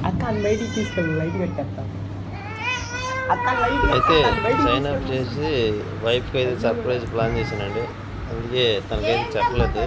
అక్క బయటికి తీసుకెళ్ళి లైట్ పెట్టేస్తా. అయితే సైన్ అప్ చేసి వైఫ్కి అయితే సర్ప్రైజ్ ప్లాన్ చేశానండి. అందుకే తనకైతే చెప్పలేదు.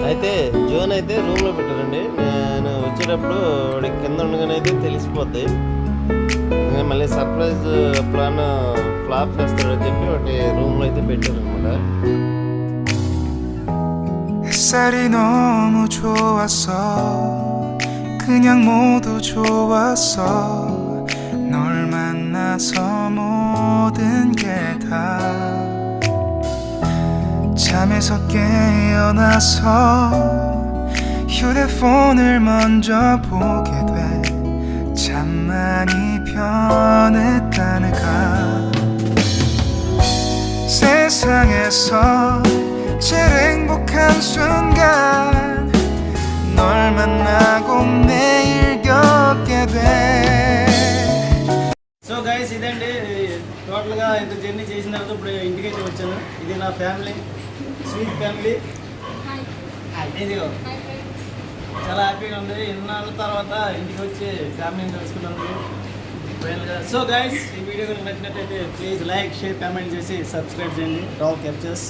అయితే జోన్ అయితే రూమ్లో పెట్టారండి. నేను వచ్చేటప్పుడు వాడికి కింద ఉండగానే అయితే తెలిసిపోద్ది. మళ్ళీ సర్ప్రైజ్ ప్లాన్ ఫ్లాప్ చేస్తాడని చెప్పి వాటి రూమ్లో అయితే పెట్టారు అనమాట. 햇살이 너무 좋았어 그냥 모두 좋았어 널 만나서 모든 게 다 잠에서 깨어나서 휴대폰을 먼저 보게 돼 참 많이 변했다는가 세상에서 제일 행복한 순간 널 만나고 매일 겪게 돼. సో గైస్ ఇదండి టోటల్గా ఇంత జర్నీ చేసిన తర్వాత ఇప్పుడు ఇంటికైతే వచ్చాను. ఇది నా ఫ్యామిలీ, స్వీట్ ఫ్యామిలీ. ఇదిగో చాలా హ్యాపీగా ఉంది. ఎన్నాళ్ళ తర్వాత ఇంటికి వచ్చి ఫ్యామిలీని తెలుసుకున్నందుకు. సో గైస్ ఈ వీడియో నచ్చినట్టయితే ప్లీజ్ లైక్, షేర్, కామెంట్ చేసి సబ్స్క్రైబ్ చేయండి. రావ్ క్యాప్చర్స్.